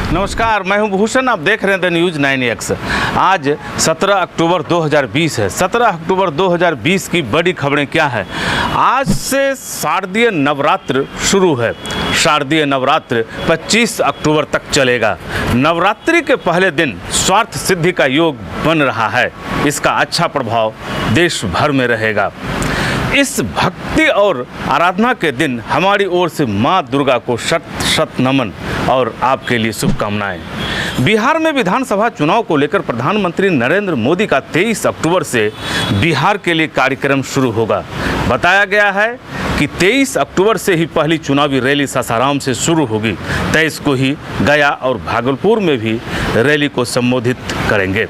नमस्कार, मैं हूं भूषण। आप देख रहे हैं द न्यूज़ 9X। आज 17 अक्टूबर 2020 है। 17 अक्टूबर 2020 की बड़ी खबरें क्या है। आज से शारदीय नवरात्र शुरू है। शारदीय नवरात्र 25 अक्टूबर तक चलेगा। नवरात्रि के पहले दिन स्वार्थ सिद्धि का योग बन रहा है। इसका अच्छा प्रभाव देश भर में रहेगा। इस भक्ति और आराधना के दिन हमारी ओर से माँ दुर्गा को शत शत नमन और आपके लिए शुभकामनाएं। बिहार में विधानसभा चुनाव को लेकर प्रधानमंत्री नरेंद्र मोदी का 23 अक्टूबर से बिहार के लिए कार्यक्रम शुरू होगा। बताया गया है कि 23 अक्टूबर से ही पहली चुनावी रैली सासाराम से शुरू होगी। 23 को ही गया और भागलपुर में भी रैली को संबोधित करेंगे।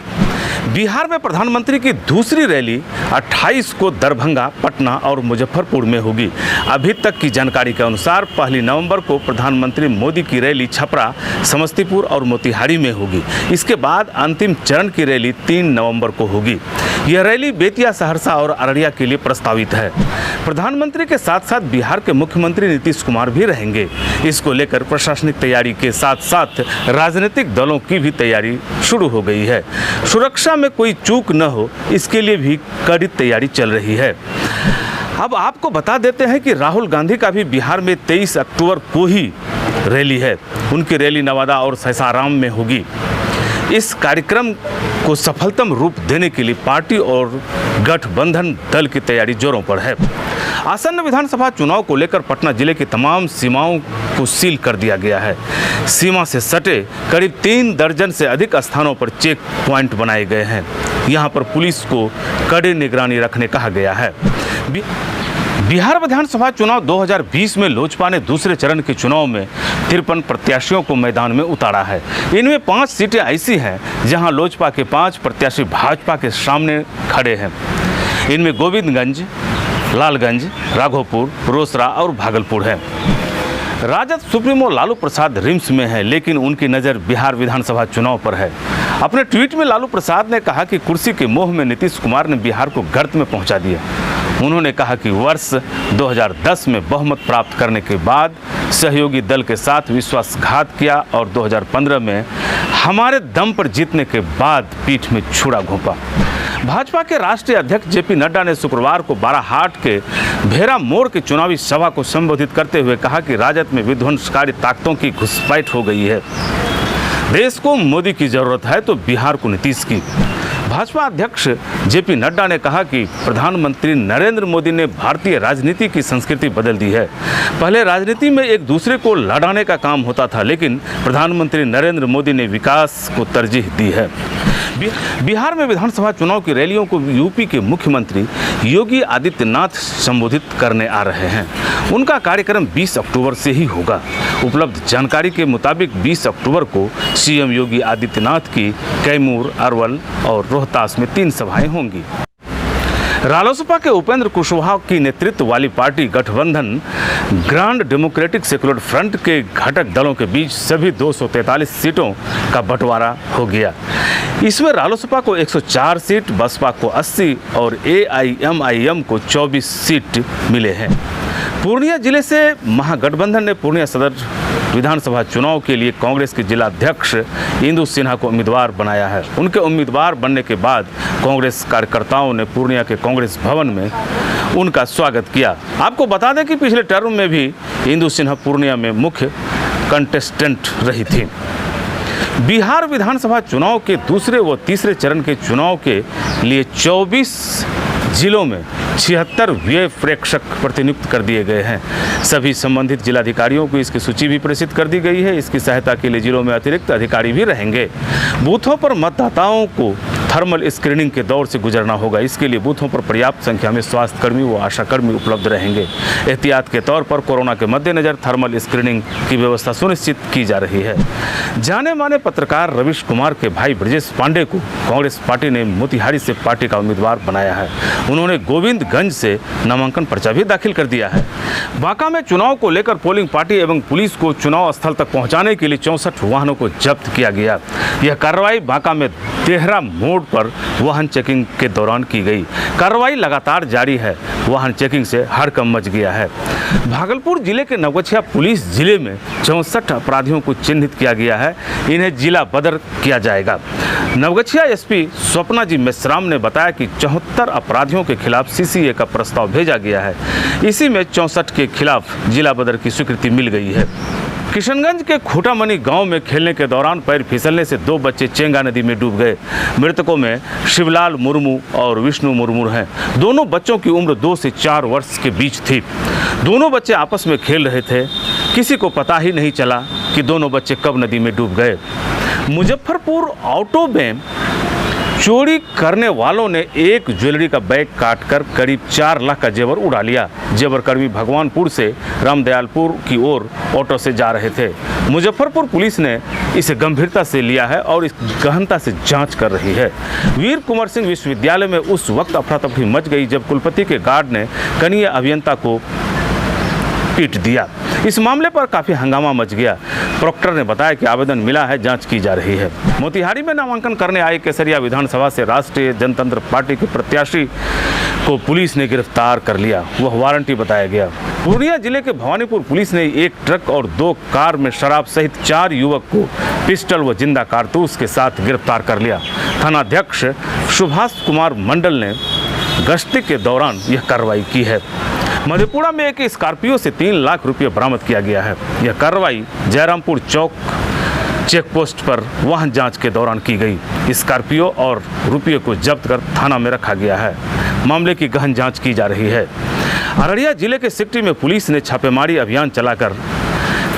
बिहार में प्रधानमंत्री की दूसरी रैली 28 को दरभंगा, पटना और मुजफ्फरपुर में होगी। अभी तक की जानकारी के अनुसार पहली नवंबर को प्रधानमंत्री मोदी की रैली छपरा, समस्तीपुर और मोतिहारी में होगी। इसके बाद अंतिम चरण की रैली 3 नवंबर को होगी। यह रैली बेतिया, सहरसा और अररिया के लिए प्रस्तावित है। प्रधानमंत्री के साथ साथ बिहार के मुख्यमंत्री नीतीश कुमार भी रहेंगे। इसको लेकर प्रशासनिक तैयारी के साथ साथ राजनीतिक दलों की भी तैयारी शुरू हो गई है। सुरक्षा में कोई चूक न हो, इसके लिए भी कड़ी तैयारी चल रही है। अब आपको बता देते हैं कि राहुल गांधी का भी बिहार में 23 अक्टूबर को ही रैली है। उनकी रैली नवादा और सासाराम में होगी। इस कार्यक्रम को सफलतम रूप देने के लिए पार्टी और गठबंधन दल की तैयारी जोरों पर है। आसन्न विधानसभा चुनाव को लेकर पटना जिले की तमाम सीमाओं को सील कर दिया गया है। सीमा से सटे करीब 3 दर्जन से अधिक स्थानों पर चेक पॉइंट बनाए गए हैं। यहां पर पुलिस को कड़ी निगरानी रखने कहा गया है। बिहार विधानसभा चुनाव 2020 में लोजपा ने दूसरे चरण के चुनाव में 53 प्रत्याशियों को मैदान में उतारा है। इनमें 5 सीटें ऐसी हैं जहां लोजपा के 5 प्रत्याशी भाजपा के सामने खड़े हैं। इनमें गोविंदगंज, लालगंज, राघोपुर, रोसड़ा और भागलपुर है। राजद सुप्रीमो लालू प्रसाद रिम्स में है, लेकिन उनकी नज़र बिहार विधानसभा चुनाव पर है। अपने ट्वीट में लालू प्रसाद ने कहा कि कुर्सी के मोह में नीतीश कुमार ने बिहार को गर्त में पहुंचा दिया। उन्होंने कहा कि वर्ष 2010 में बहुमत प्राप्त करने के बाद सहयोगी दल के साथ विश्वासघात किया और 2015 में हमारे दम पर जीतने के बाद पीठ में छुरा घोंपा। भाजपा के राष्ट्रीय अध्यक्ष जेपी नड्डा ने शुक्रवार को बाराहाट के भेरा मोड़ की चुनावी सभा को संबोधित करते हुए कहा कि राजद में विध्वंसकारी ताकतों की घुसपैठ हो गई है। देश को मोदी की जरूरत है तो बिहार को नीतीश की। भाजपा अध्यक्ष जेपी नड्डा ने कहा कि प्रधानमंत्री नरेंद्र मोदी ने भारतीय राजनीति की संस्कृति बदल दी है। पहले राजनीति में एक दूसरे को लड़ाने का काम होता था, लेकिन प्रधानमंत्री नरेंद्र मोदी ने विकास को तरजीह दी है। बिहार में विधानसभा चुनाव की रैलियों को यूपी के मुख्यमंत्री योगी आदित्यनाथ संबोधित करने आ रहे हैं। उनका कार्यक्रम 20 अक्टूबर से ही होगा। उपलब्ध जानकारी के मुताबिक 20 अक्टूबर को सीएम योगी आदित्यनाथ की कैमूर, अरवल और रोहतास में 3 सभाएं होंगी। रालोसपा के उपेंद्र कुशवाहा की नेतृत्व वाली पार्टी गठबंधन ग्रांड डेमोक्रेटिक सेकुलर फ्रंट के घटक दलों के बीच सभी 243 सीटों का बंटवारा हो गया। इसमें रालोसपा को 104 सीट, बसपा को 80 और एआईएमआईएम को 24 सीट मिले हैं। पूर्णिया जिले से महागठबंधन ने पूर्णिया सदर विधानसभा चुनाव के लिए कांग्रेस के जिला अध्यक्ष इंदु सिन्हा को उम्मीदवार बनाया है। उनके उम्मीदवार बनने के बाद कांग्रेस कार्यकर्ताओं ने पूर्णिया के कांग्रेस भवन में उनका स्वागत किया। आपको बता दें कि पिछले टर्म में भी इंदु सिन्हा पूर्णिया में मुख्य कंटेस्टेंट रही थी। बिहार विधानसभा चुनाव के दूसरे व तीसरे चरण के चुनाव के लिए 24 जिलों में 76 व्यय प्रेक्षक प्रतिनियुक्त कर दिए गए हैं। सभी संबंधित जिलाधिकारियों को इसकी सूची भी प्रेषित कर दी गई है। इसकी सहायता के लिए जिलों में अतिरिक्त अधिकारी भी रहेंगे। बूथों पर मतदाताओं को थर्मल स्क्रीनिंग के दौर से गुजरना होगा। इसके लिए बूथों पर पर्याप्त संख्या में स्वास्थ्यकर्मी व आशाकर्मी उपलब्ध रहेंगे। एहतियात के तौर पर कोरोना के मद्देनजर थर्मल स्क्रीनिंग की व्यवस्था सुनिश्चित की जा रही है। जाने माने पत्रकार रवीश कुमार के भाई ब्रजेश पांडे को कांग्रेस पार्टी ने मोतिहारी से पार्टी का उम्मीदवार बनाया है। उन्होंने गोविंदगंज से नामांकन पर्चा भी दाखिल कर दिया है। बांका में चुनाव को लेकर पोलिंग पार्टी एवं पुलिस को चुनाव स्थल तक पहुंचाने के लिए 64 वाहनों को जब्त किया गया। यह कार्रवाई बांका में देहरा मोड़ पर वाहन चेकिंग के दौरान की गई। कार्रवाई लगातार जारी है। वाहन चेकिंग से हड़कंप मच गया है। भागलपुर जिले के नवगछिया पुलिस जिले में 64 अपराधियों को चिन्हित किया गया है। इन्हें जिला बदर किया जाएगा। नवगछिया एसपी स्वप्ना जी मेश्राम ने बताया कि 74 अपराधियों के खिलाफ सीसीए का प्रस्ताव भेजा गया है। इसी में 64 के खिलाफ जिला बदर की स्वीकृति मिल गई है। किशनगंज के खूटामनी गांव में खेलने के दौरान पैर फिसलने से 2 बच्चे चेंगा नदी में डूब गए। मृतकों में शिवलाल मुर्मू और विष्णु मुर्मू हैं। दोनों बच्चों की उम्र 2 से 4 वर्ष के बीच थी। दोनों बच्चे आपस में खेल रहे थे। किसी को पता ही नहीं चला कि दोनों बच्चे कब नदी में डूब गए। मुजफ्फरपुर ऑटो में चोरी करने वालों ने एक ज्वेलरी का बैग काटकर करीब 4 लाख का जेवर उड़ा लिया। जेवर कर्मी भगवानपुर से रामदयालपुर की ओर ऑटो से जा रहे थे। मुजफ्फरपुर पुलिस ने इसे गंभीरता से लिया है और इस गहनता से जांच कर रही है। वीर कुंवर सिंह विश्वविद्यालय में उस वक्त अफरा तफरी मच गई जब कुलपति के गार्ड ने कनीय अभियंता को पीट दिया। इस मामले पर काफ़ी हंगामा मच गया। प्रॉक्टर ने बताया कि आवेदन मिला है, जांच की जा रही है। मोतिहारी में नामांकन करने आए केसरिया विधानसभा से राष्ट्रीय जनतंत्र पार्टी के प्रत्याशी को पुलिस ने गिरफ्तार कर लिया। वह वारंटी बताया गया। पूर्णिया जिले के भवानीपुर पुलिस ने एक ट्रक और 2 कार में शराब सहित 4 युवक को पिस्टल व जिंदा कारतूस के साथ गिरफ्तार कर लिया। थानाध्यक्ष सुभाष कुमार मंडल ने गश्ती के दौरान यह कार्रवाई की है। मधेपुरा में एक स्कॉर्पियो से 3 लाख रुपये बरामद किया गया है। यह कार्रवाई जयरामपुर चौक चेक पोस्ट पर वाहन जांच के दौरान की गई। स्कॉर्पियो और रुपये को जब्त कर थाना में रखा गया है। मामले की गहन जांच की जा रही है। अररिया जिले के सिकटी में पुलिस ने छापेमारी अभियान चलाकर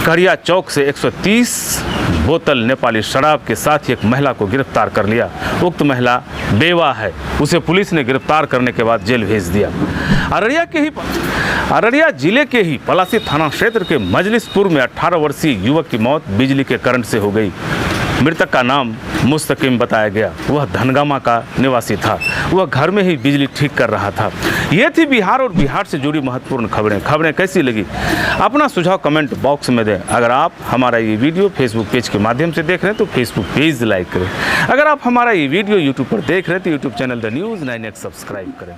कड़िया चौक से 130 बोतल नेपाली शराब के साथ ही एक महिला को गिरफ्तार कर लिया। उक्त महिला बेवा है। उसे पुलिस ने गिरफ्तार करने के बाद जेल भेज दिया। अररिया जिले के ही पलासी थाना क्षेत्र के मजलिसपुर में 18 वर्षीय युवक की मौत बिजली के करंट से हो गई। मृतक का नाम मुस्तकीम बताया गया। वह धनगामा का निवासी था। वह घर में ही बिजली ठीक कर रहा था। ये थी बिहार और बिहार से जुड़ी महत्वपूर्ण खबरें कैसी लगी अपना सुझाव कमेंट बॉक्स में दें। अगर आप हमारा ये वीडियो फेसबुक पेज के माध्यम से देख रहे हैं तो फेसबुक पेज लाइक करें। अगर आप हमारा ये वीडियो यूट्यूब पर देख रहे हैं तो YouTube channel the news 9X subscribe करें।